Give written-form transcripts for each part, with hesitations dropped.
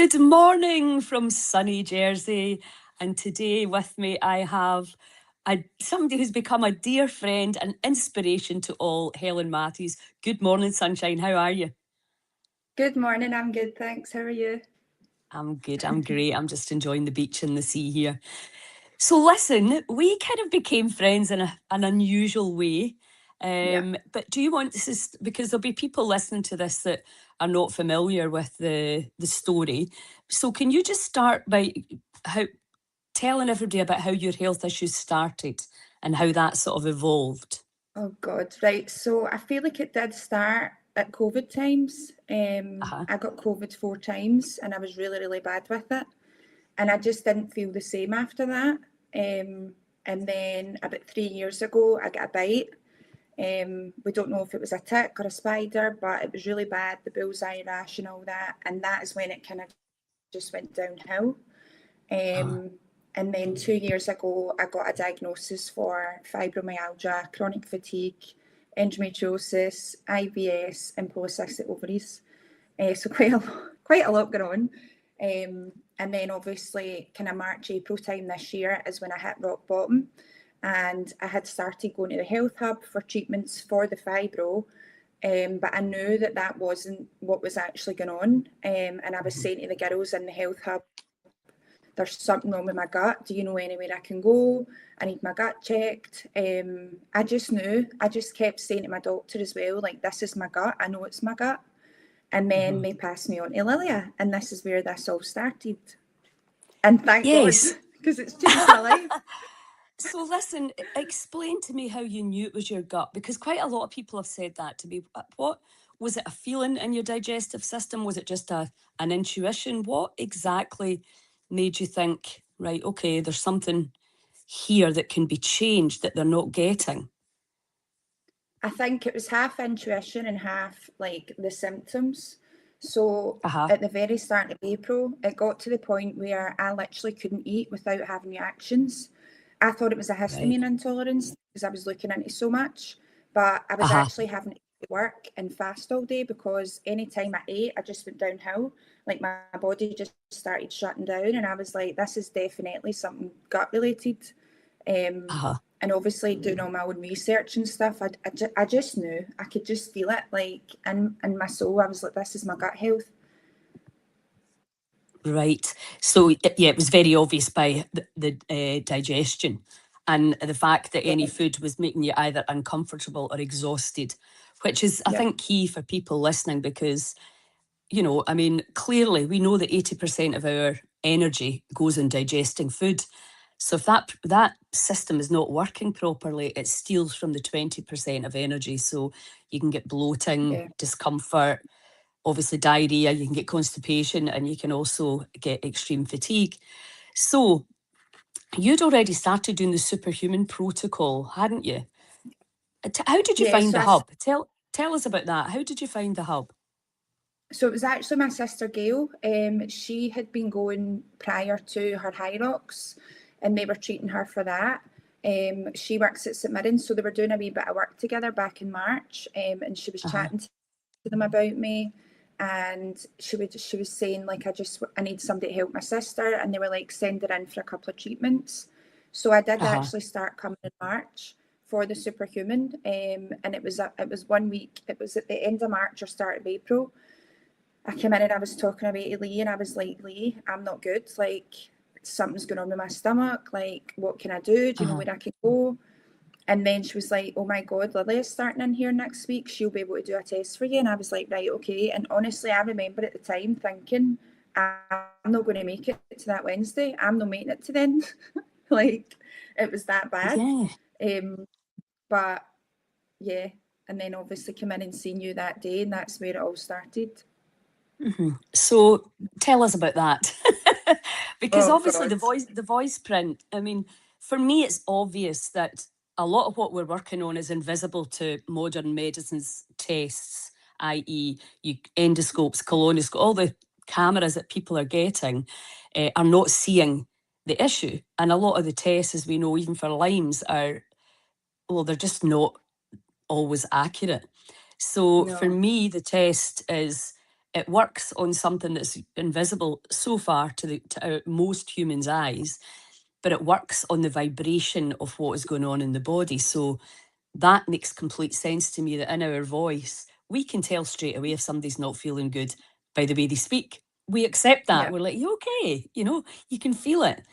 Good morning from sunny Jersey. And today with me I have somebody who's become a dear friend and inspiration to all, Helen Mathews. Good morning, sunshine. How are you? Good morning, I'm good, thanks. How are you? I'm good, I'm great. I'm just enjoying the beach and the sea here. So listen, we kind of became friends in an unusual way. But do you want, this is because there'll be people listening to this that are not familiar with the story. So can you just start by telling everybody about how your health issues started and how that sort of evolved? Oh God, right. So I feel like it did start at COVID times. I got COVID 4 times and I was really, really bad with it. And I just didn't feel the same after that. And then about 3 years ago, I got a bite. We don't know if it was a tick or a spider, but it was really bad, the bullseye rash and all that. And that is when it kind of just went downhill. And then 2 years ago, I got a diagnosis for fibromyalgia, chronic fatigue, endometriosis, IBS, and polycystic ovaries. So quite a lot going on. And then obviously kind of March, April time this year is when I hit rock bottom. And I had started going to the health hub for treatments for the fibro. But I knew that wasn't what was actually going on. And I was saying to the girls in the health hub, there's something wrong with my gut. Do you know anywhere I can go? I need my gut checked. I just knew. I just kept saying to my doctor as well, like, this is my gut. I know it's my gut. And then they passed me on to Lilia. And this is where this all started. And thank God, because it's changed my life. So listen, explain to me how you knew it was your gut, because quite a lot of people have said that to me. What was it, a feeling in your digestive system? Was it just an intuition? What exactly made you think, right, okay, there's something here that can be changed that they're not getting? I think it was half intuition and half like the symptoms. So at the very start of April, it got to the point where I literally couldn't eat without having reactions. I thought it was a histamine intolerance because I was looking into so much, but I was actually having to work and fast all day because anytime I ate, I just went downhill. Like my body just started shutting down, and I was like, this is definitely something gut related. And obviously doing all my own research and stuff, I just knew. I could just feel it, like in my soul. I was like, this is my gut health. Right. So, yeah, it was very obvious by the digestion and the fact that any food was making you either uncomfortable or exhausted, which is, I think, key for people listening because, you know, I mean, clearly we know that 80% of our energy goes in digesting food. So if that system is not working properly, it steals from the 20% of energy. So you can get bloating, discomfort, obviously diarrhea, you can get constipation, and you can also get extreme fatigue. So you'd already started doing the Superhuman protocol, hadn't you? How did you find the hub? Tell us about that. How did you find the hub? So it was actually my sister Gail. She had been going prior to her high rocks, and they were treating her for that. She works at St Mirren's, so they were doing a wee bit of work together back in March. And she was chatting to them about me, and she was saying, like, I need somebody to help my sister, and they were like, send her in for a couple of treatments. So I did actually start coming in March for the Superhuman, and it was 1 week. It was at the end of March or start of April. I came in and I was talking about to Lee, and I was like, Lee, I'm not good. Like, something's going on with my stomach. Like, what can I do? Do you know where I can go? And then she was like, oh my God, Lily is starting in here next week. She'll be able to do a test for you. And I was like, right, okay. And honestly, I remember at the time thinking, I'm not going to make it to that Wednesday. I'm not making it to then. Like, it was that bad. But yeah, and then obviously come in and seeing you that day, and that's where it all started. So tell us about that. Because obviously the voice print, I mean, for me it's obvious that a lot of what we're working on is invisible to modern medicine's tests, i.e. endoscopes, colonoscopes, all the cameras that people are getting are not seeing the issue. And a lot of the tests, as we know, even for Lyme's, they're just not always accurate. So for me, the test is it works on something that's invisible so far to most humans' eyes, but it works on the vibration of what is going on in the body. So that makes complete sense to me, that in our voice, we can tell straight away if somebody's not feeling good by the way they speak. We accept that. Yeah. We're like, you okay? You know, you can feel it.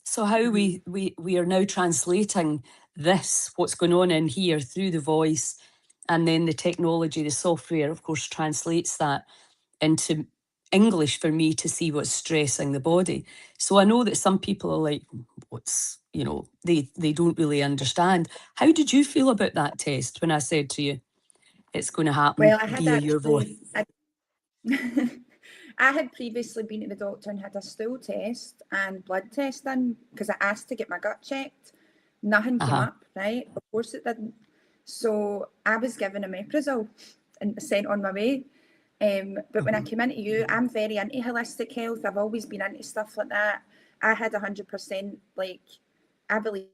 So how we are now translating this, what's going on in here, through the voice, and then the technology, the software, of course, translates that into English for me to see what's stressing the body. So I know that some people are like, what's, you know, they don't really understand. How did you feel about that test when I said to you, it's going to happen Well, I had via your voice? I had previously been to the doctor and had a stool test and blood test done because I asked to get my gut checked. Nothing came up, right? Of course it didn't. So I was given a omeprazole and sent on my way. But when I came into you, I'm very into holistic health. I've always been into stuff like that. I had 100%, like, I believed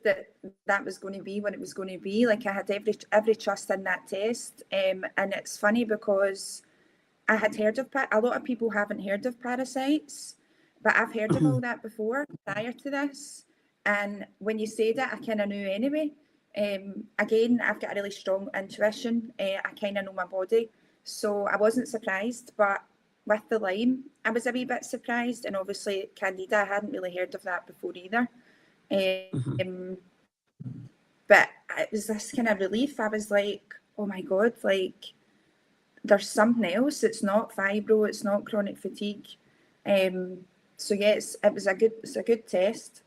that was going to be when it was going to be. Like, I had every trust in that test. And it's funny because I had heard of, a lot of people haven't heard of parasites, but I've heard of all that before prior to this. And when you said it, I kind of knew anyway. Again, I've got a really strong intuition. I kind of know my body. So I wasn't surprised, but with the Lyme, I was a wee bit surprised. And obviously Candida, I hadn't really heard of that before either. But it was this kind of relief. I was like, oh my God, like, there's something else. It's not fibro, it's not chronic fatigue. So yes, it's a good test.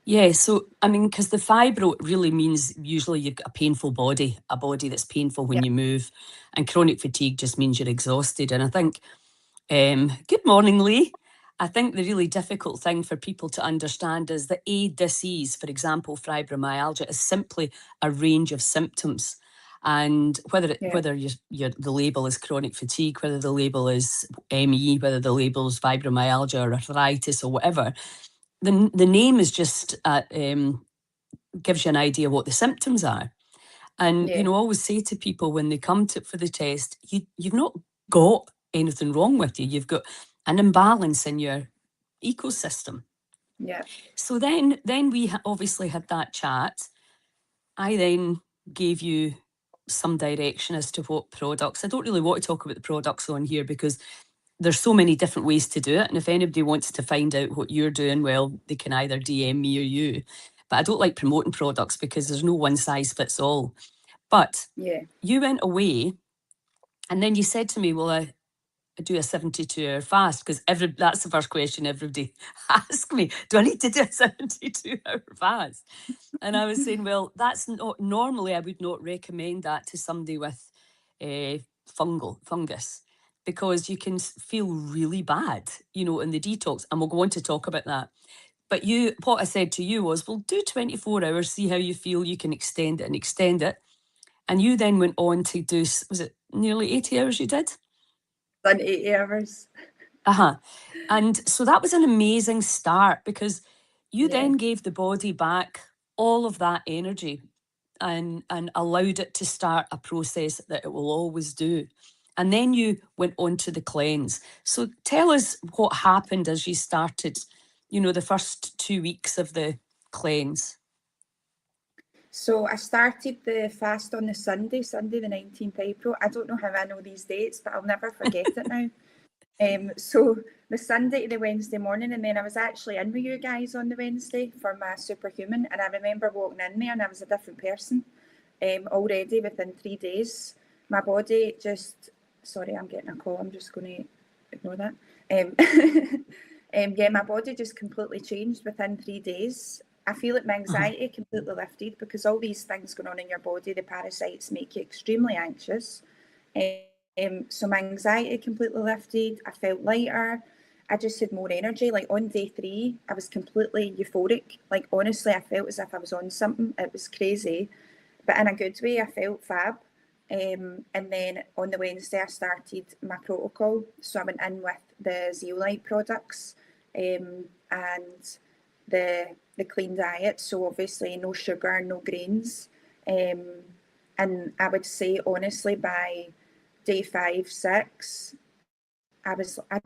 Yeah, so I mean, because the fibro really means usually you've got a painful body, a body that's painful when you move, and chronic fatigue just means you're exhausted. And I think, good morning, Lee. I think the really difficult thing for people to understand is that a disease, for example, fibromyalgia, is simply a range of symptoms. And whether the label is chronic fatigue, whether the label is ME, whether the label is fibromyalgia or arthritis or whatever, the name is just gives you an idea what the symptoms are. And you know, I always say to people when they come for the test, you've not got anything wrong with you. You've got an imbalance in your ecosystem. Yeah. So then we obviously had that chat. I then gave you some direction as to what products. I don't really want to talk about the products on here because there's so many different ways to do it. And if anybody wants to find out what you're doing, well, they can either DM me or you. But I don't like promoting products because there's no one size fits all. But you went away and then you said to me, well, I do a 72-hour fast, because that's the first question everybody asks me. Do I need to do a 72-hour fast? And I was saying, well, that's not normally, I would not recommend that to somebody with fungus, because you can feel really bad, you know, in the detox. And we'll go on to talk about that. But what I said to you was, well, do 24 hours, see how you feel. You can extend it. And you then went on to do, was it nearly 80 hours you did? Done 80 hours. And so that was an amazing start, because you then gave the body back all of that energy and allowed it to start a process that it will always do. And then you went on to the cleanse. So tell us what happened as you started, you know, the first 2 weeks of the cleanse. So I started the fast on the Sunday the 19th April. I don't know how I know these dates, but I'll never forget it now. So the Sunday to the Wednesday morning, and then I was actually in with you guys on the Wednesday for my Superhuman, and I remember walking in there and I was a different person already within 3 days. My body just, sorry, I'm getting a call, I'm just going to ignore that. My body just completely changed within 3 days. I feel like my anxiety completely lifted, because all these things going on in your body, the parasites, make you extremely anxious. So my anxiety completely lifted. I felt lighter. I just had more energy. Like on day 3, I was completely euphoric. Like honestly, I felt as if I was on something. It was crazy, but in a good way. I felt fab. And then on the Wednesday, I started my protocol. So I went in with the zeolite products and the clean diet. So obviously no sugar, no grains. And I would say honestly, by day 5, 6, I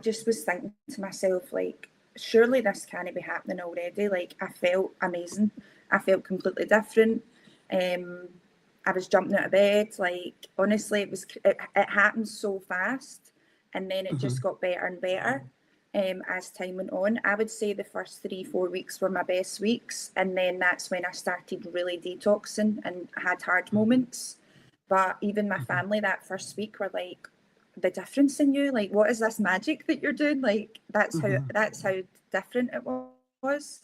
just was thinking to myself, like, surely this can't be happening already. Like, I felt amazing. I felt completely different. I was jumping out of bed. Like, honestly, it happened so fast, and then it just got better and better as time went on. I would say the first 3-4 weeks were my best weeks, and then that's when I started really detoxing and had hard moments. But even my family that first week were like, the difference in you, like, what is this magic that you're doing? Like, that's how different it was.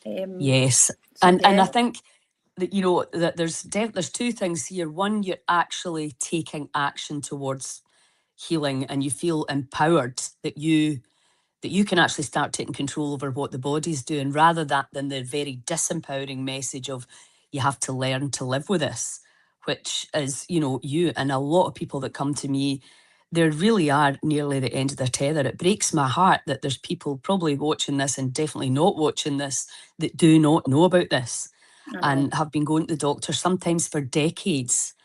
Yes, so and yeah. I think that, you know, that there's 2 things here. One, you're actually taking action towards healing, and you feel empowered that you can actually start taking control over what the body's doing, rather than the very disempowering message of you have to learn to live with this, which is, you know, you and a lot of people that come to me, they really are nearly the end of their tether. It breaks my heart that there's people probably watching this and definitely not watching this that do not know about this and have been going to the doctor sometimes for decades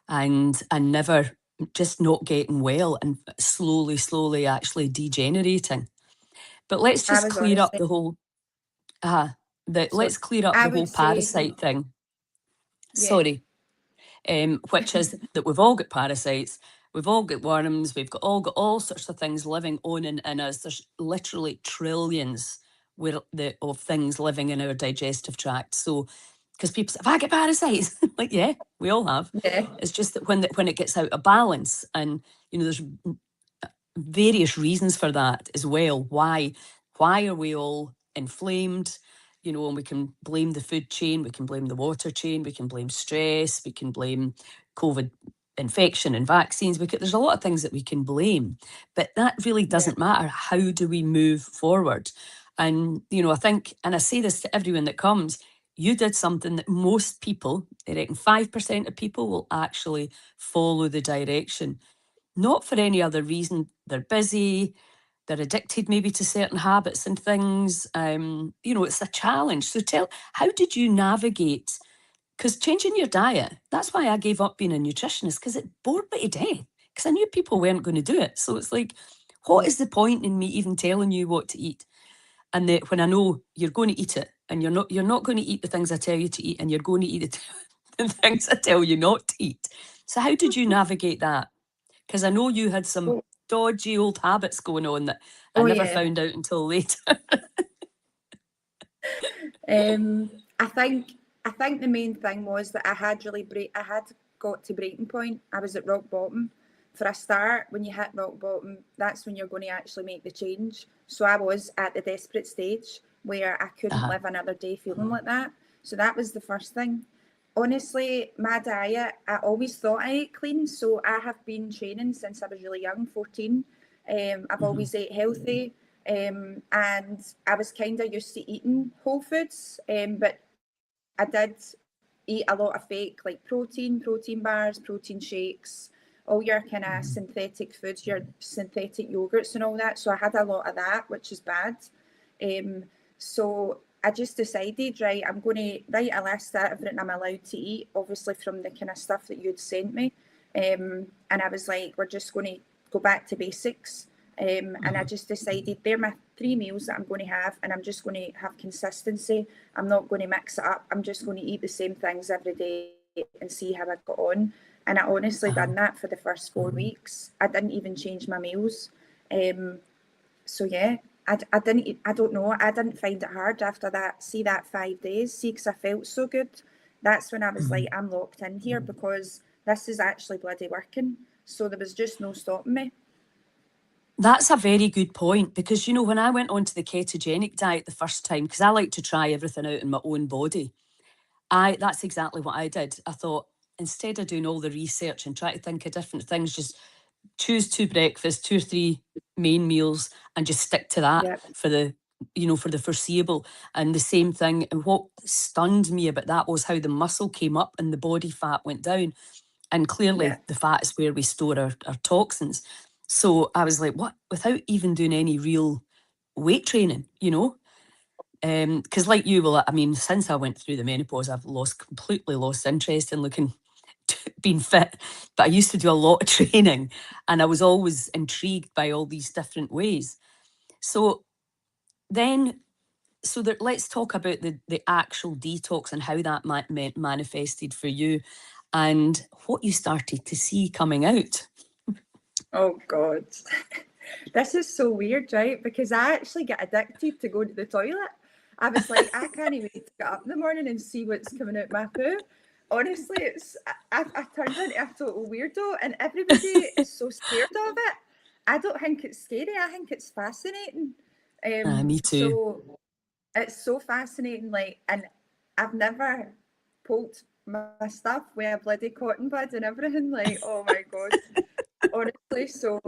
and never, just not getting well, and slowly actually degenerating. But let's just clear up the whole let's clear up the whole parasite thing. Sorry. Which is that we've all got parasites, we've all got worms, we've all got all sorts of things living on and in us. There's literally trillions of things living in our digestive tract. So, because people say, have I got parasites? Like, yeah, we all have. Yeah. It's just that when it gets out of balance, and, you know, there's various reasons for that as well. Why are we all inflamed? You know, and we can blame the food chain, we can blame the water chain, we can blame stress, we can blame COVID infection and vaccines. There's a lot of things that we can blame, but that really doesn't matter. How do we move forward? And, you know, I think, and I say this to everyone that comes, you did something that most people, I reckon 5% of people will actually follow the direction, not for any other reason. They're busy, they're addicted maybe to certain habits and things. You know, it's a challenge. So how did you navigate? Because changing your diet, that's why I gave up being a nutritionist, because it bored me to death, because I knew people weren't going to do it. So it's like, what is the point in me even telling you what to eat? And that when I know you're going to eat it, and you're not going to eat the things I tell you to eat, and you're going to eat the things I tell you not to eat. So how did you navigate that? Because I know you had some dodgy old habits going on that I never found out until later. I think the main thing was that I had got to breaking point. I was at rock bottom. For a start, when you hit rock bottom, that's when you're going to actually make the change. So I was at the desperate stage where I couldn't live another day feeling like that. So that was the first thing. Honestly, my diet, I always thought I ate clean. So I have been training since I was really young, 14. I've always ate healthy. And I was kind of used to eating whole foods, but I did eat a lot of fake, like protein bars, protein shakes, all your kind of synthetic foods, your synthetic yogurts and all that. So I had a lot of that, which is bad. So I just decided, right, I'm going to write a list of everything I'm allowed to eat, obviously from the kind of stuff that you'd sent me. And I was like, we're just going to go back to basics. And I just decided they're my 3 meals that I'm going to have, and I'm just going to have consistency. I'm not going to mix it up. I'm just going to eat the same things every day and see how I got on. And I honestly done that for the first 4 weeks. I didn't even change my meals. So yeah, I don't know. I didn't find it hard after that. See that 5 days, because I felt so good. That's when I was like, I'm locked in here because this is actually bloody working. So there was just no stopping me. That's a very good point, because, you know, when I went onto the ketogenic diet the first time, because I like to try everything out in my own body, that's exactly what I did. I thought, instead of doing all the research and try to think of different things, just choose 2 breakfasts, 2 or 3 main meals, and just stick to that for the foreseeable. And the same thing. And what stunned me about that was how the muscle came up and the body fat went down. And clearly the fat is where we store our toxins. So I was like, what? Without even doing any real weight training, you know? Because like you, well, I mean, since I went through the menopause, I've completely lost interest in looking been fit, but I used to do a lot of training, and I was always intrigued by all these different ways. So then, let's talk about the actual detox and how that manifested for you and what you started to see coming out. Oh God. This is so weird, right? Because I actually get addicted to going to the toilet. I was like, I can't even wait to get up in the morning and see what's coming out my poo. Honestly, I turned into a total weirdo, and everybody is so scared of it. I don't think it's scary. I think it's fascinating. Me too. So it's so fascinating. Like, and I've never poked my stuff with a bloody cotton bud and everything. Like, oh my God. Honestly, so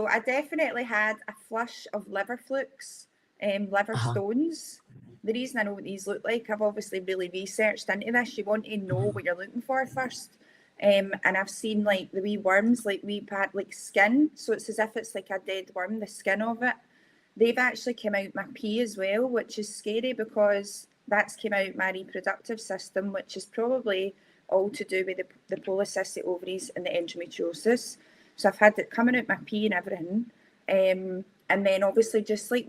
I definitely had a flush of liver flukes, liver stones. The reason I know what these look like, I've obviously really researched into this. You want to know what you're looking for first. And I've seen like the wee worms, like like skin. So it's as if it's like a dead worm, the skin of it. They've actually come out my pee as well, which is scary because that's came out my reproductive system, which is probably all to do with the polycystic ovaries and the endometriosis. So I've had it coming out my pee and everything. And then obviously just like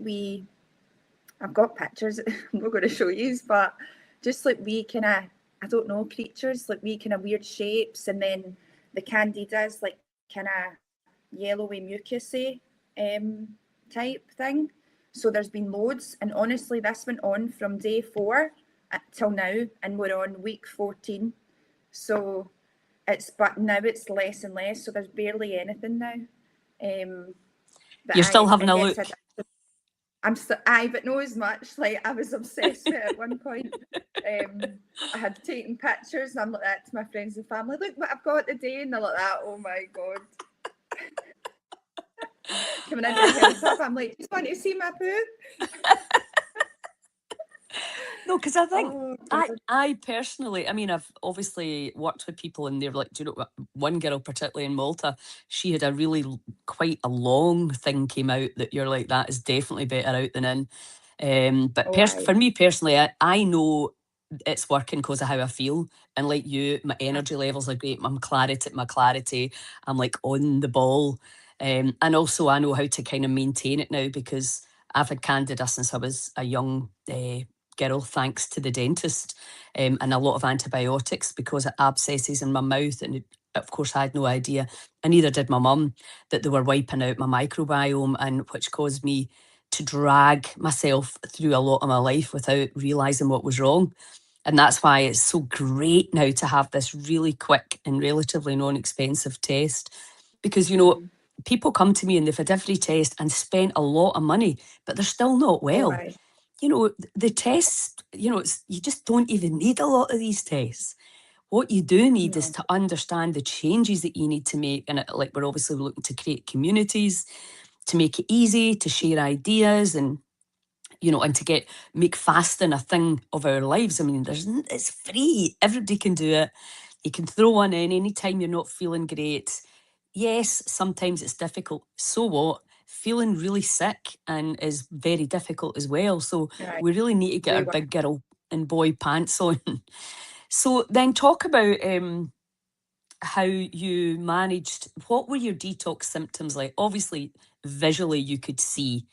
I've got pictures, I'm not going to show you, but just like kind of, I don't know, creatures, like kind of weird shapes. And then the candidas, like kind of yellowy mucusy type thing. So there's been loads. And honestly, this went on from day 4 till now. And we're on week 14. So but now it's less and less. So there's barely anything now. You're still having a look. But no as much. Like I was obsessed with it at one point. I had taken pictures and I'm like that to my friends and family. Look what I've got today, and they're like that. Oh my God. Coming into the health hub, I'm like, just want to see my poo. No, because I think I personally, I mean, I've obviously worked with people and they're like, do you know what? One girl, particularly in Malta, she had a really quite a long thing came out that you're like, that is definitely better out than in. But for me personally, I know it's working because of how I feel. And like you, my energy levels are great. My clarity, I'm like on the ball. And also I know how to kind of maintain it now because I've had candida since I was a young girl, thanks to the dentist, and a lot of antibiotics because of abscesses in my mouth. And of course, I had no idea, and neither did my mum, that they were wiping out my microbiome, and which caused me to drag myself through a lot of my life without realising what was wrong. And that's why it's so great now to have this really quick and relatively non-expensive test. Because, you know, people come to me and they've had every test and spent a lot of money, but they're still not well. You know, the tests, you know, you just don't even need a lot of these tests. What you do need is to understand the changes that you need to make. And like we're obviously looking to create communities, to make it easy, to share ideas and, you know, and to make fasting a thing of our lives. I mean, it's free. Everybody can do it. You can throw one in anytime you're not feeling great. Yes, sometimes it's difficult. So what? Feeling really sick and is very difficult as well. So we really need to get our big girl and boy pants on. So then talk about how you managed, what were your detox symptoms like? Obviously, visually you could see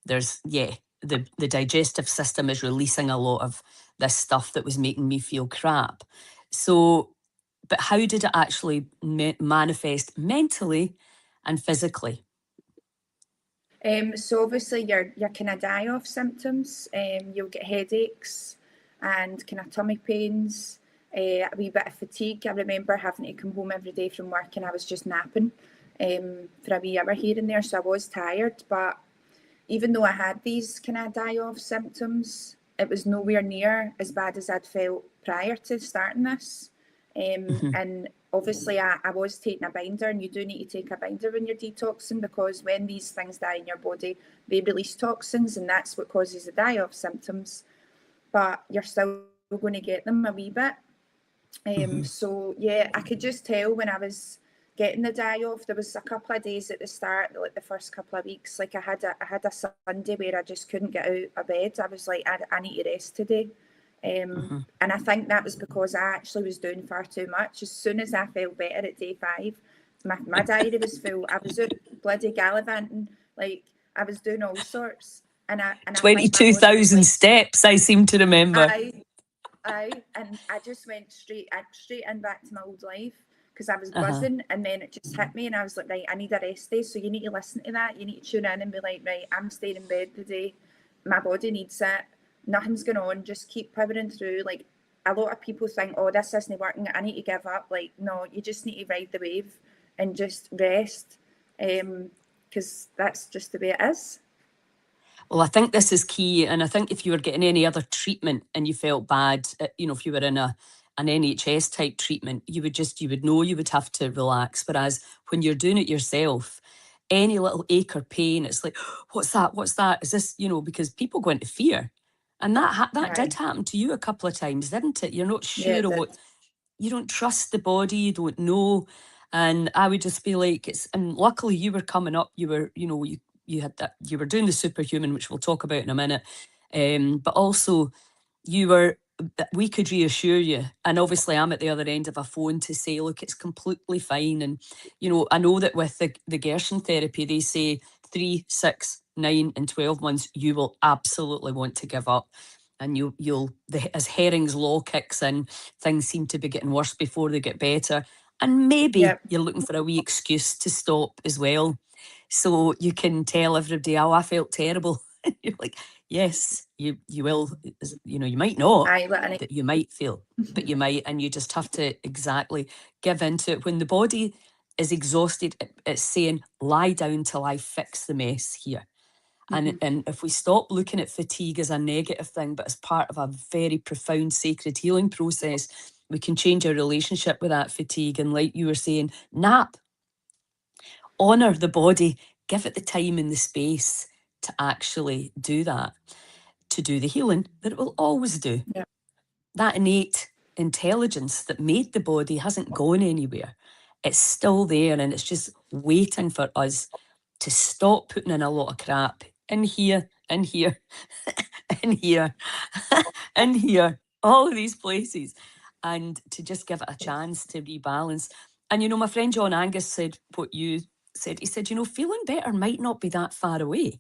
there's, the digestive system is releasing a lot of this stuff that was making me feel crap. So, but how did it actually manifest mentally and physically? So obviously your kind of die-off symptoms, you'll get headaches and kind of tummy pains, a wee bit of fatigue. I remember having to come home every day from work and I was just napping for a wee hour here and there, so I was tired. But even though I had these kind of die-off symptoms, it was nowhere near as bad as I'd felt prior to starting this. And obviously I was taking a binder, and you do need to take a binder when you're detoxing, because when these things die in your body, they release toxins, and that's what causes the die-off symptoms. But you're still going to get them a wee bit. So yeah, I could just tell when I was getting the die-off. There was a couple of days at the start, like the first couple of weeks, like I had a Sunday where I just couldn't get out of bed. I was like, I need to rest today. And I think that was because I actually was doing far too much. As soon as I felt better at day 5, my diary was full. I was out bloody gallivanting, like I was doing all sorts. And 22,000 steps, I seem to remember. And I just went straight in back to my old life because I was buzzing, and then it just hit me, and I was like, right, I need a rest day. So you need to listen to that. You need to tune in and be like, right, I'm staying in bed today. My body needs it. Nothing's going on. Just keep powering through. Like, a lot of people think, oh, this isn't working, I need to give up. Like, no, you just need to ride the wave and just rest, because that's just the way it is. Well, I think this is key. And I think if you were getting any other treatment and you felt bad, if you were in an NHS type treatment, you would know you would have to relax. Whereas when you're doing it yourself, any little ache or pain, it's like, what's that? What's that? Is this, because people go into fear. And that did happen to you a couple of times, didn't it? You're not sure of what, you don't trust the body, you don't know. And I would just feel like and luckily you were coming up, you were, you had that, you were doing the Superhuman, which we'll talk about in a minute. But also we could reassure you. And obviously I'm at the other end of a phone to say, look, it's completely fine. And, I know that with the Gerson therapy, they say 3, 6, 9 and 12 months, you will absolutely want to give up. And as Herring's law kicks in, things seem to be getting worse before they get better. And maybe you're looking for a wee excuse to stop as well. So you can tell everybody, oh, I felt terrible. You're like, yes, you will. You might not, that you might feel, but you might, and you just have to exactly give into it. When the body is exhausted, it's saying, lie down till I fix the mess here. And if we stop looking at fatigue as a negative thing, but as part of a very profound sacred healing process, we can change our relationship with that fatigue. And like you were saying, nap, honour the body, give it the time and the space to actually do that, to do the healing that it will always do. Yeah. That innate intelligence that made the body hasn't gone anywhere. It's still there, and it's just waiting for us to stop putting in a lot of crap in here, in here, in here, in here, all of these places, and to just give it a chance to rebalance. And, my friend John Angus said what you said. He said, feeling better might not be that far away.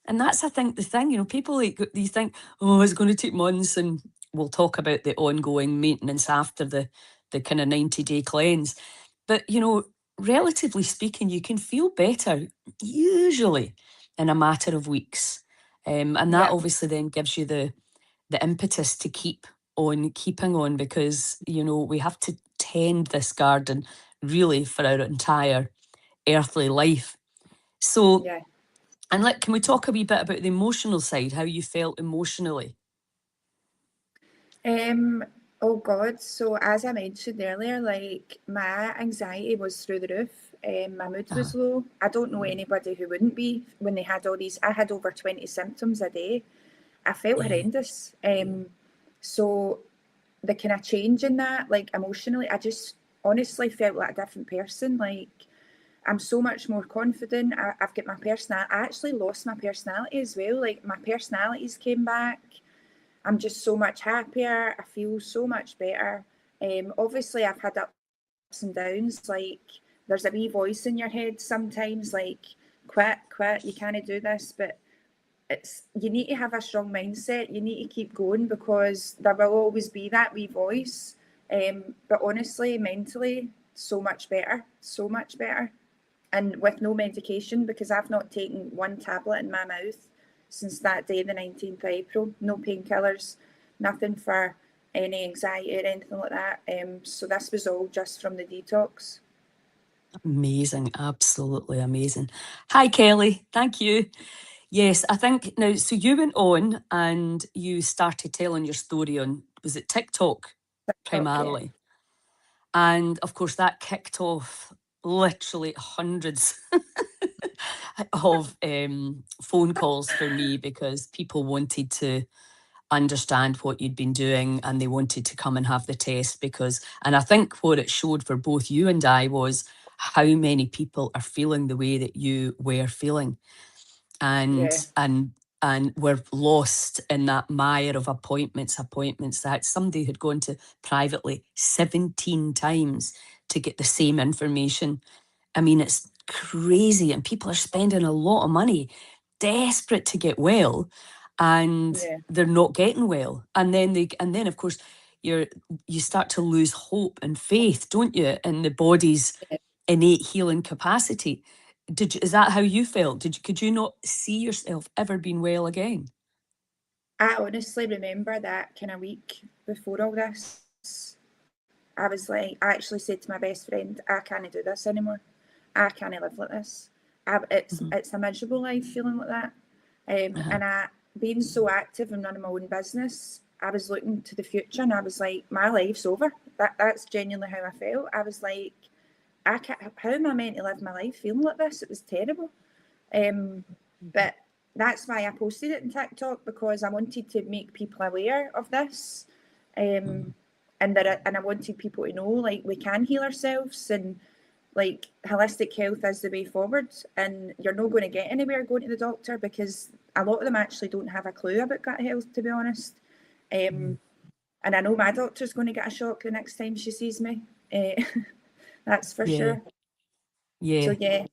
And that's, I think, the thing, people they think, oh, it's going to take months, and we'll talk about the ongoing maintenance after the kind of 90-day cleanse. But, relatively speaking, you can feel better usually in a matter of weeks. And that obviously then gives you the impetus to keep on keeping on, because, we have to tend this garden really for our entire earthly life. So, and can we talk a wee bit about the emotional side, how you felt emotionally? Oh God, so as I mentioned earlier, like, my anxiety was through the roof. My mood was low. I don't know anybody who wouldn't be when they had all these. I had over 20 symptoms a day. I felt horrendous. So the kind of change in that, like, emotionally, I just honestly felt like a different person. Like, I'm so much more confident. I've got my personality. I actually lost my personality as well. Like, my personalities came back. I'm just so much happier. I feel so much better. Obviously, I've had ups and downs. Like, there's a wee voice in your head sometimes, like, quit, you can't do this. But you need to have a strong mindset. You need to keep going, because there will always be that wee voice. But honestly, mentally, so much better. And with no medication, because I've not taken one tablet in my mouth since that day, the 19th of April. No painkillers, nothing for any anxiety or anything like that. So this was all just from the detox. Amazing, absolutely amazing. Hi, Kelly. Thank you. Yes, I think now, so you went on and you started telling your story on, was it TikTok primarily? Yeah. And of course, that kicked off literally hundreds of phone calls for me, because people wanted to understand what you'd been doing, and they wanted to come and have the test, and I think what it showed for both you and I was how many people are feeling the way that you were feeling. And and were lost in that mire of appointments, that somebody had gone to privately 17 times to get the same information. I mean, it's crazy, and people are spending a lot of money, desperate to get well, and they're not getting well. And then of course you start to lose hope and faith, don't you, in the body's innate healing capacity. Is that how you felt? Could you not see yourself ever being well again? I honestly remember that kind of week before all this. I was like, I actually said to my best friend, I can't do this anymore. I can't live like this. It's a miserable life feeling like that. And being so active and running my own business, I was looking to the future and I was like, my life's over. That's genuinely how I felt. I was like, how am I meant to live my life feeling like this? It was terrible. But that's why I posted it on TikTok, because I wanted to make people aware of this. And I wanted people to know, like, we can heal ourselves, and like holistic health is the way forward, and you're not going to get anywhere going to the doctor, because a lot of them actually don't have a clue about gut health, to be honest. And I know my doctor's going to get a shock the next time she sees me. That's for sure. Yeah. So yeah.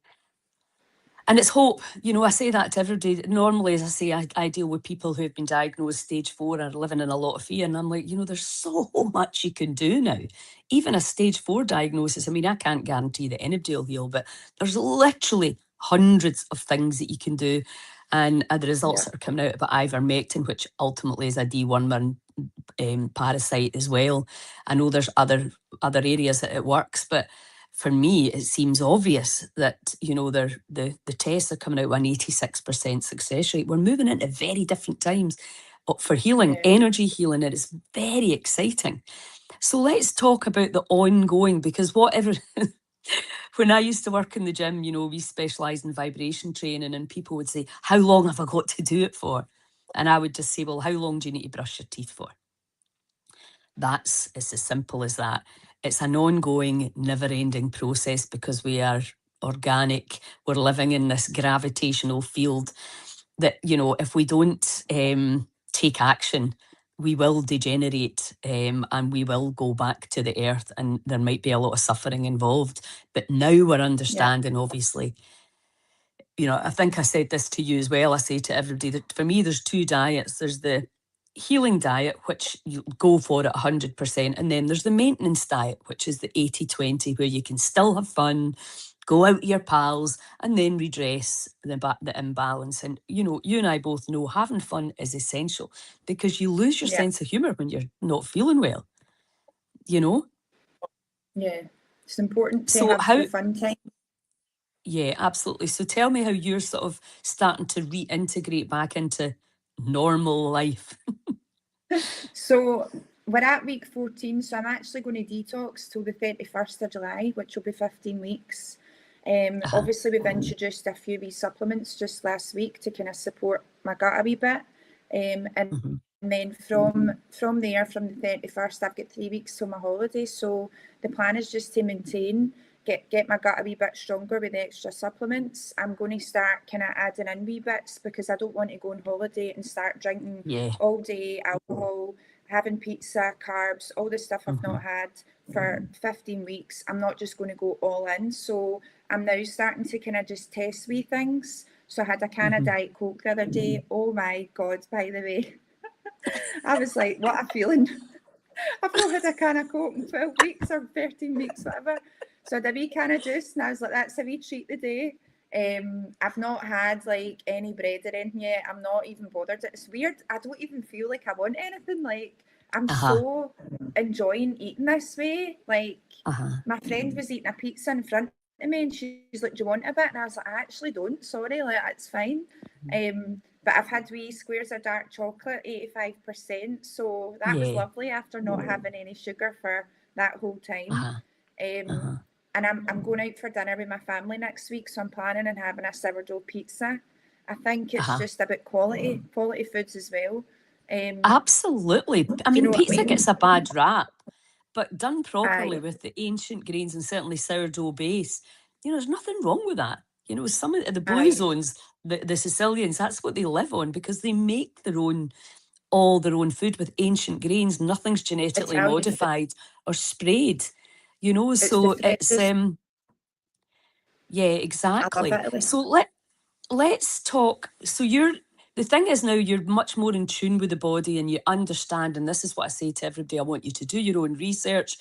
And it's hope. I say that to everybody. Normally, as I say, I deal with people who have been diagnosed stage 4 and are living in a lot of fear. And I'm like, there's so much you can do now. Even a stage 4 diagnosis. I mean, I can't guarantee that anybody will heal, but there's literally hundreds of things that you can do. And the results that are coming out about ivermectin, which ultimately is a dewormer parasite as well. I know there's other areas that it works, but for me, it seems obvious that, the tests are coming out with an 86% success rate. We're moving into very different times for healing, energy healing, and it's very exciting. So let's talk about the ongoing, because whatever... When I used to work in the gym, we specialised in vibration training, and people would say, how long have I got to do it for? And I would just say, well, how long do you need to brush your teeth for? It's as simple as that. It's an ongoing, never-ending process, because we are organic. We're living in this gravitational field that, if we don't take action, we will degenerate, and we will go back to the earth, and there might be a lot of suffering involved. But now we're understanding, obviously. I think I said this to you as well. I say to everybody that for me, there's 2 diets. There's the healing diet, which you go for at 100%. And then there's the maintenance diet, which is the 80-20, where you can still have fun, go out with your pals, and then redress the imbalance. And, you and I both know having fun is essential, because you lose your sense of humour when you're not feeling well, Yeah, it's important to have the fun time. Yeah, absolutely. So tell me how you're sort of starting to reintegrate back into normal life. So we're at week 14, so I'm actually going to detox till the 31st of July, which will be 15 weeks. Obviously, we've introduced a few wee supplements just last week to kind of support my gut a wee bit. And then from there, from the 31st, I've got 3 weeks till my holiday. So the plan is just to maintain, get my gut a wee bit stronger with the extra supplements. I'm going to start kind of adding in wee bits, because I don't want to go on holiday and start drinking all day, alcohol, having pizza, carbs, all the stuff I've not had for 15 weeks. I'm not just going to go all in. So I'm now starting to kind of just test wee things. So I had a can of Diet Coke the other day. Oh my God, by the way. I was like, what a feeling. I've not had a can of Coke in 12 weeks or 13 weeks, whatever. So I had a wee can of juice, and I was like, that's a wee treat today. I've not had like any bread or anything yet. I'm not even bothered. It's weird. I don't even feel like I want anything. Like, I'm so enjoying eating this way. Like, my friend was eating a pizza in front of me, and she's like, do you want a bit? And I was like, I actually don't. Sorry, like, it's fine. But I've had wee squares of dark chocolate, 85%. So that was lovely after not having any sugar for that whole time. And I'm going out for dinner with my family next week. So I'm planning on having a sourdough pizza. I think it's just about quality foods as well. Absolutely. I mean, pizza gets a bad rap, but done properly Aye. with the ancient grains and certainly sourdough base, there's nothing wrong with that. Some of the blue zones the Sicilians, that's what they live on, because they make all their own food with ancient grains. Nothing's genetically Italian food. modified or sprayed, you know. It's So the it's freshest. yeah, I love exactly. Italy. So let's talk. So the thing is now you're much more in tune with the body and you understand, and this is what I say to everybody, I want you to do your own research.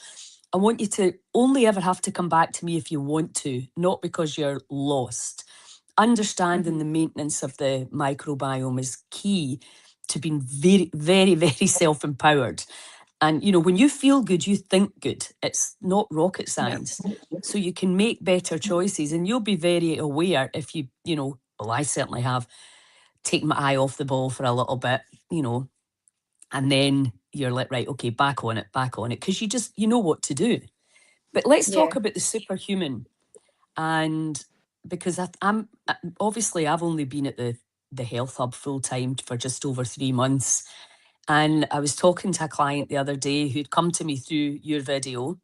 I want you to only ever have to come back to me if you want to, not because you're lost. Understanding the maintenance of the microbiome is key to being very, very, very self-empowered. And, you know, when you feel good, you think good. It's not rocket science. Yeah. So you can make better choices, and you'll be very aware if you know, well, I certainly have, taken my eye off the ball for a little bit, you know, and then you're like, right, okay, back on it, because you know what to do. But let's talk about the Superhuman. And because I'm obviously I've only been at the Health Hub full time for just over 3 months. And I was talking to a client the other day who'd come to me through your video.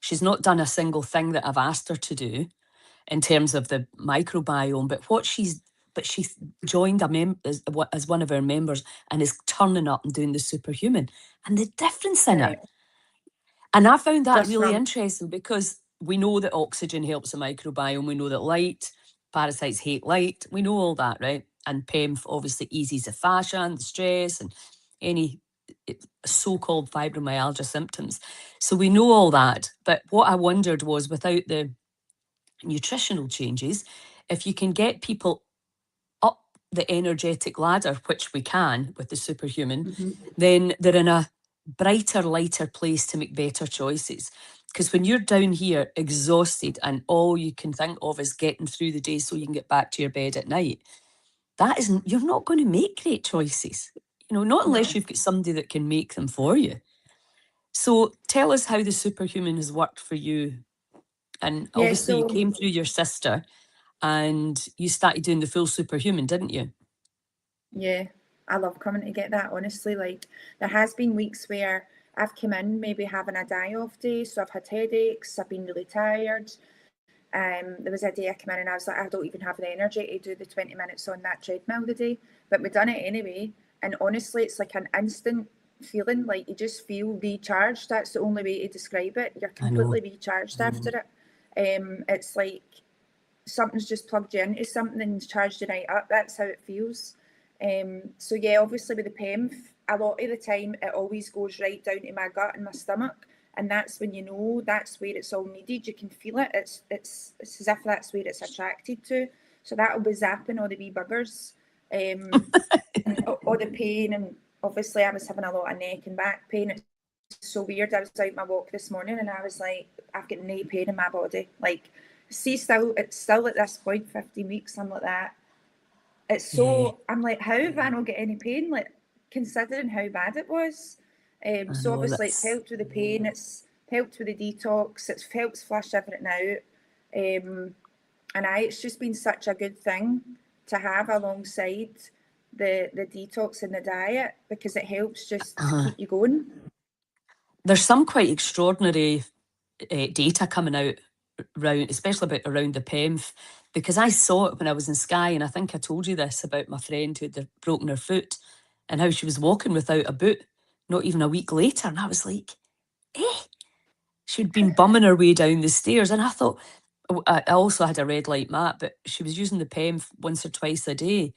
She's not done a single thing that I've asked her to do in terms of the microbiome, but she's joined as one of our members and is turning up and doing the Superhuman, and the difference in it. And I found that really interesting, because we know that oxygen helps the microbiome. We know that parasites hate light. We know all that, right? And PEMF obviously eases the fascia and the stress and any so-called fibromyalgia symptoms. So we know all that. But what I wondered was, without the nutritional changes, if you can get people up the energetic ladder, which we can with the Superhuman, then they're in a brighter, lighter place to make better choices. Because when you're down here exhausted and all you can think of is getting through the day so you can get back to your bed at night, you're not going to make great choices. You know, not unless you've got somebody that can make them for you. So tell us how the Superhuman has worked for you. And obviously you came through your sister and you started doing the full Superhuman, didn't you? Yeah, I love coming to get that, honestly. Like, there has been weeks where I've come in maybe having a die-off day, so I've had headaches, I've been really tired. There was a day I came in and I was like, I don't even have the energy to do the 20 minutes on that treadmill today, but we've done it anyway. And honestly, it's like an instant feeling, like you just feel recharged. That's the only way to describe it. You're completely recharged after it. It's like something's just plugged you into something and charged you right up. That's how it feels. So yeah, obviously with the PEMF, a lot of the time it always goes right down to my gut and my stomach, and that's when you know that's where it's all needed. You can feel it. It's as if that's where it's attracted to. So that'll be zapping all the wee buggers, and all the pain. And obviously I was having a lot of neck and back pain. It's so weird. I was out my walk this morning and I was like, I've got no pain in my body. Like, it's still at this point, 15 weeks, I'm like that. It's so, I'm like, how have I not get any pain? Like, considering how bad it was. So obviously it's helped with the pain, it's helped with the detox, it's helped flush everything out. And it's just been such a good thing to have alongside the detox and the diet, because it helps just keep you going. There's some quite extraordinary data coming out especially around the PEMF, because I saw it when I was in Skye, and I think I told you this about my friend who had broken her foot and how she was walking without a boot not even a week later, and I was like, she'd been bumming her way down the stairs, and I thought, I also had a red light mat, but she was using the PEMF once or twice a day.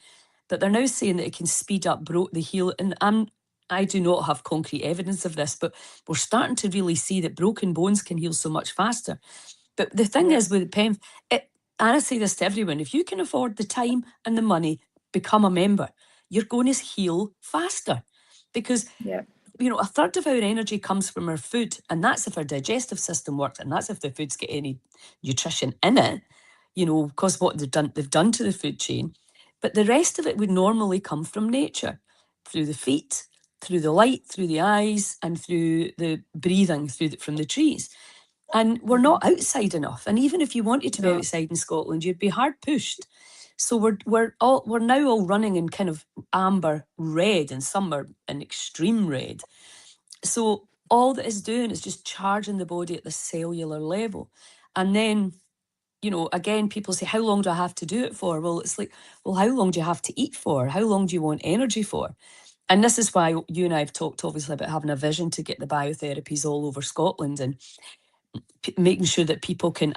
But they're now saying that it can speed up the heal, and I do not have concrete evidence of this, but we're starting to really see that broken bones can heal so much faster. But the thing is with PEMF, and I say this to everyone, if you can afford the time and the money, become a member. You're going to heal faster, because you know, a third of our energy comes from our food, and that's if our digestive system works, and that's if the food's got any nutrition in it, you know, because what they've done to the food chain. But the rest of it would normally come from nature, through the feet, through the light, through the eyes, and through the breathing from the trees. And we're not outside enough. And even if you wanted to be outside in Scotland, you'd be hard pushed. So we're now all running in kind of amber red, and some are in extreme red. So all that it's doing is just charging the body at the cellular level. And then, you know, again, people say, how long do I have to do it for? Well, it's like, well, how long do you have to eat for? How long do you want energy for? And this is why you and I have talked, obviously, about having a vision to get the biotherapies all over Scotland, and making sure that people can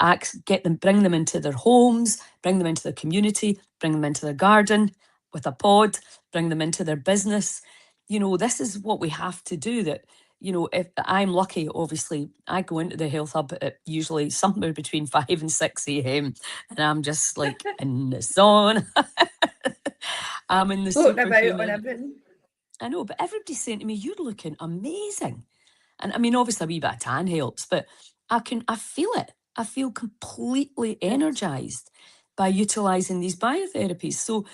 bring them into their homes, bring them into their community, bring them into their garden with a pod, bring them into their business. You know, this is what we have to do. That, you know, if I'm lucky, obviously, I go into the health hub at usually somewhere between 5 and 6 a.m. and I'm just like in the sun. I'm in the Superhuman. I know, but everybody's saying to me, you're looking amazing. And I mean, obviously a wee bit of tan helps, but I feel it. I feel completely energised by utilising these biotherapies. So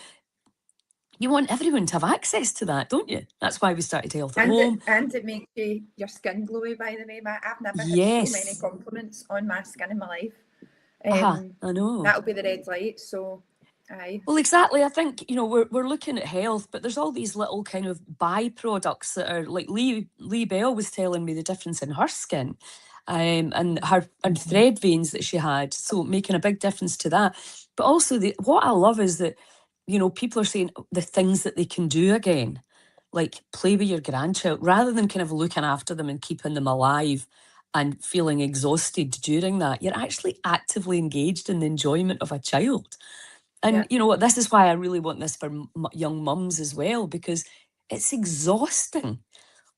you want everyone to have access to that, don't you? That's why we started Health at Home. And it makes your skin glowy, by the way, Matt. I've never had so many compliments on my skin in my life. I know. That'll be the red light, so... Aye. Well, exactly. I think, you know, we're looking at health, but there's all these little kind of byproducts that are like Lee Bell was telling me the difference in her skin, and her thread veins that she had, so making a big difference to that. But also what I love is that, you know, people are saying the things that they can do again, like play with your grandchild, rather than kind of looking after them and keeping them alive and feeling exhausted during that. You're actually actively engaged in the enjoyment of a child. And, you know, this is why I really want this for young mums as well, because it's exhausting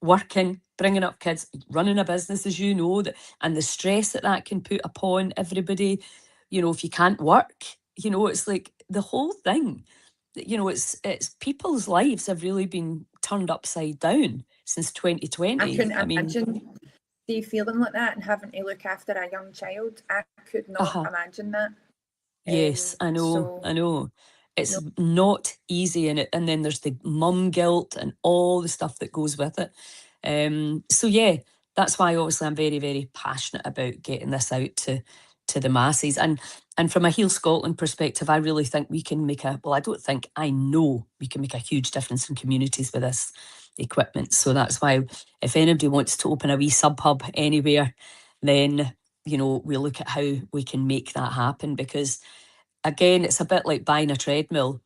working, bringing up kids, running a business, as you know, and the stress that can put upon everybody. You know, if you can't work, you know, it's like the whole thing. You know, it's people's lives have really been turned upside down since 2020. I couldn't imagine you feeling like that and having to look after a young child. I could not imagine that. Yes, I know. It's not easy, and then there's the mum guilt and all the stuff that goes with it. So yeah, that's why obviously I'm very, very passionate about getting this out to the masses. And from a Heal Scotland perspective, I really think we can I know we can make a huge difference in communities with this equipment. So that's why if anybody wants to open a wee sub-hub anywhere, then, you know, we look at how we can make that happen, because again, it's a bit like buying a treadmill.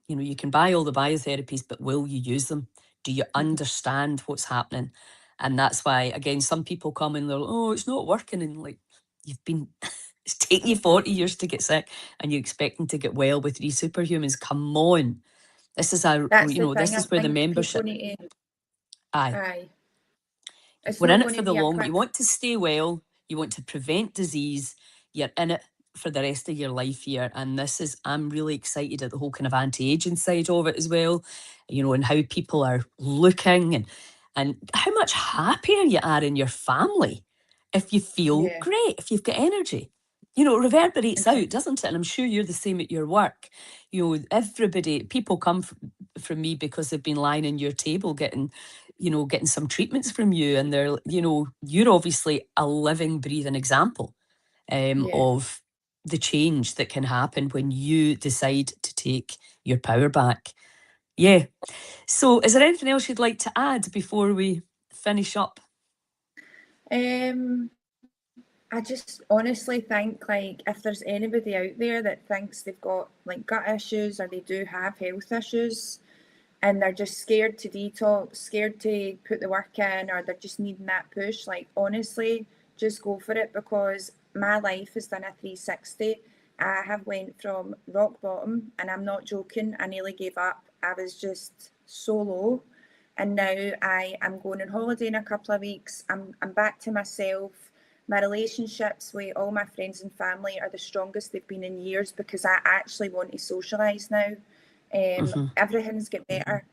You know, you can buy all the biotherapies, but will you use them? Do you understand what's happening? And that's why, again, some people come and they're like, oh, it's not working. And like, it's taken you 40 years to get sick and you're expecting to get well with 3 superhumans. Come on. This is this is where the membership. Aye. We're in it for the long. You want to stay well. You want to prevent disease. You're in it for the rest of your life here. And I'm really excited at the whole kind of anti-aging side of it as well, you know, and how people are looking and how much happier you are in your family if you feel great, if you've got energy. You know, it reverberates out, doesn't it? And I'm sure you're the same at your work. You know, people come from me because they've been lying on your table getting some treatments from you. And they're, you know, you're obviously a living, breathing example of the change that can happen when you decide to take your power back. Yeah. So is there anything else you'd like to add before we finish up? I just honestly think, like, if there's anybody out there that thinks they've got like gut issues or they do have health issues and they're just scared to detox, scared to put the work in, or they're just needing that push, like, honestly, just go for it, because my life has done a 360. I have went from rock bottom, and I'm not joking, I nearly gave up. I was just so low, and now I am going on holiday in a couple of weeks. I'm back to myself. My relationships with all my friends and family are the strongest they've been in years, because I actually want to socialise now. Everything's get better,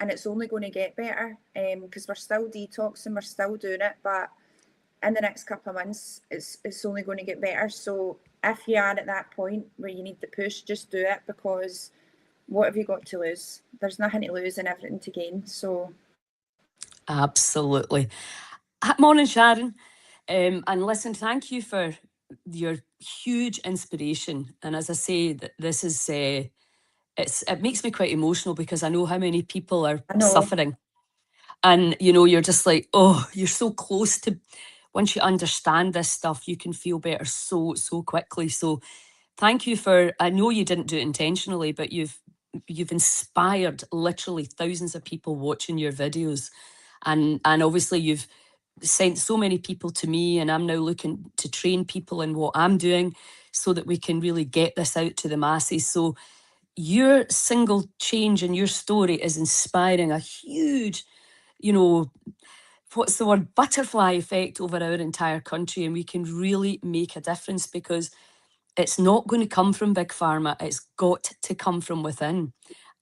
and it's only going to get better, because we're still detoxing, we're still doing it, but in the next couple of months it's only going to get better. So if you are at that point where you need the push, just do it, because what have you got to lose? There's nothing to lose and everything to gain. So absolutely. Morning, Sharon. And listen, thank you for your huge inspiration. And as I say, this is it makes me quite emotional, because I know how many people are suffering. And, you know, you're just like, oh, you're so close to once you understand this stuff, you can feel better so quickly. So thank you for, I know you didn't do it intentionally, but you've inspired literally thousands of people watching your videos. And obviously you've sent so many people to me, and I'm now looking to train people in what I'm doing so that we can really get this out to the masses. So your single change in your story is inspiring a huge, what's the word, butterfly effect over our entire country, and we can really make a difference, because it's not going to come from big pharma. It's got to come from within.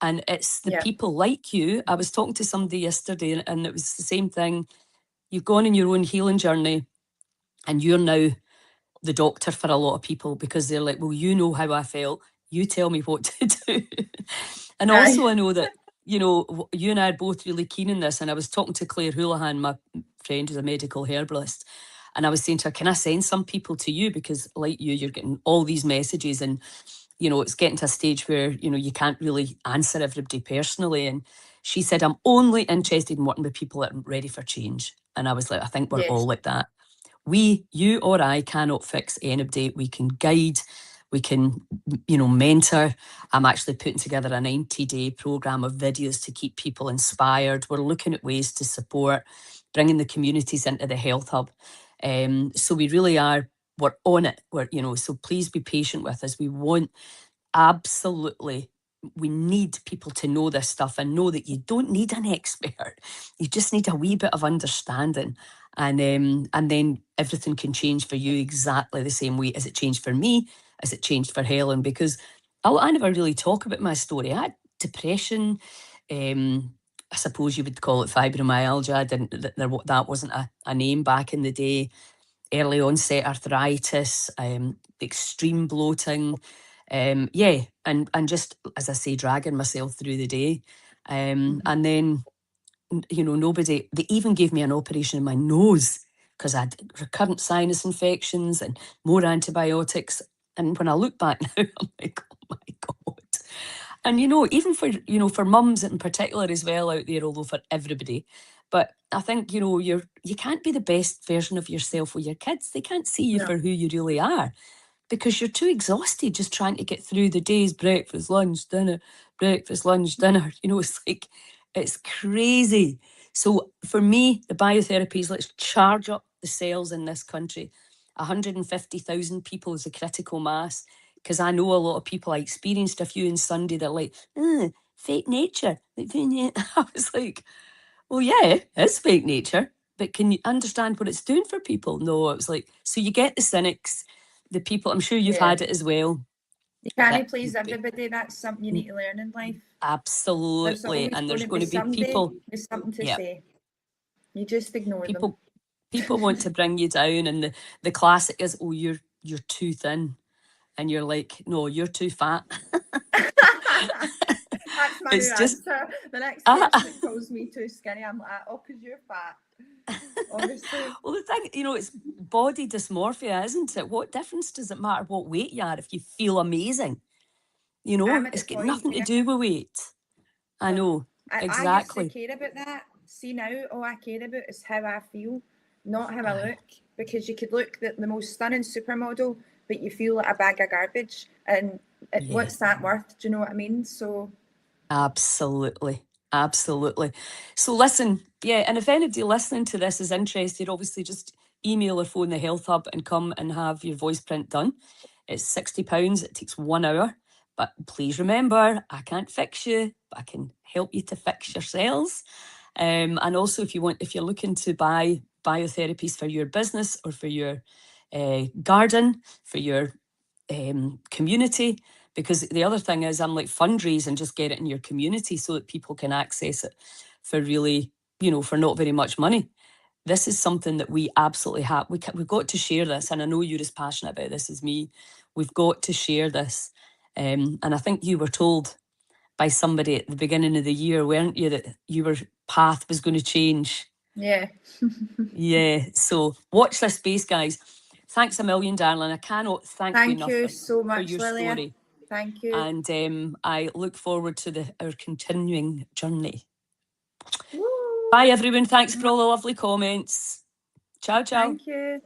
And it's the people like you. I was talking to somebody yesterday, and it was the same thing. You've gone on your own healing journey, and you're now the doctor for a lot of people, because they're like, well, you know how I felt. You tell me what to do. And also I know that, you and I are both really keen in this. And I was talking to Claire Houlihan, my friend who's a medical herbalist, and I was saying to her, can I send some people to you? Because like you're getting all these messages, and, it's getting to a stage where, you can't really answer everybody personally. And she said, I'm only interested in working with people that are ready for change. And I was like, I think we're all like that. You or I cannot fix anybody. We can guide, we can, mentor. I'm actually putting together a 90-day program of videos to keep people inspired. We're looking at ways to support, bringing the communities into the health hub. So we really are, we're on it. So please be patient with us. We need people to know this stuff, and know that you don't need an expert. You just need a wee bit of understanding. And then everything can change for you exactly the same way as it changed for me, as it changed for Helen. Because I never really talk about my story. I had depression. I suppose you would call it fibromyalgia. That wasn't a name back in the day. Early onset arthritis, extreme bloating. And just, as I say, dragging myself through the day. And then, nobody, they even gave me an operation in my nose because I had recurrent sinus infections and more antibiotics. And when I look back now, I'm like, oh my God. And, even for mums in particular as well out there, although for everybody. But I think, you can't be the best version of yourself with your kids. They can't see you for who you really are, because you're too exhausted just trying to get through the day's breakfast, lunch, dinner, breakfast, lunch, dinner. It's like, it's crazy. So for me, the biotherapy is, let's charge up the cells in this country. 150,000 people is a critical mass, because I know a lot of people, I experienced a few on Sunday, they're like, fake nature. I was like, well, yeah, it's fake nature, but can you understand what it's doing for people? No, it was like, so you get the cynics, the people, I'm sure you've had it as well. You can't please everybody. That's something you need to learn in life. Absolutely. And there's going to be people with something to say. You just ignore them. People want to bring you down, and the classic is, oh, you're too thin. And you're like, no, you're too fat. That's my new answer. The next person calls me too skinny, I'm like, oh, because you're fat. Honestly. Well, the thing, it's body dysmorphia, isn't it? What difference does it matter what weight you are if you feel amazing? It's got nothing to do with weight. I know, exactly. I used to care about that. See, now all I care about is how I feel, not how I look. Because you could look the most stunning supermodel, but you feel like a bag of garbage. And what's that worth? Do you know what I mean? So absolutely. So listen, and if anybody listening to this is interested, obviously just email or phone the Health Hub and come and have your voice print done. It's £60. It takes 1 hour. But please remember, I can't fix you, but I can help you to fix yourselves. And also, if you're looking to buy biotherapies for your business or for your garden, for your community, because the other thing is, I'm like, fundraise and just get it in your community so that people can access it for really, for not very much money. This is something that we absolutely have. We've got to share this, and I know you're as passionate about this as me. We've got to share this. And I think you were told by somebody at the beginning of the year, weren't you, that your path was going to change? Yeah. Yeah. So watch this space, guys. Thanks a million, darling. I cannot thank you enough so much, for your Lilia. story. Thank you. And I look forward to our continuing journey. Woo. Bye, everyone. Thanks for all the lovely comments. Ciao, ciao. Thank you.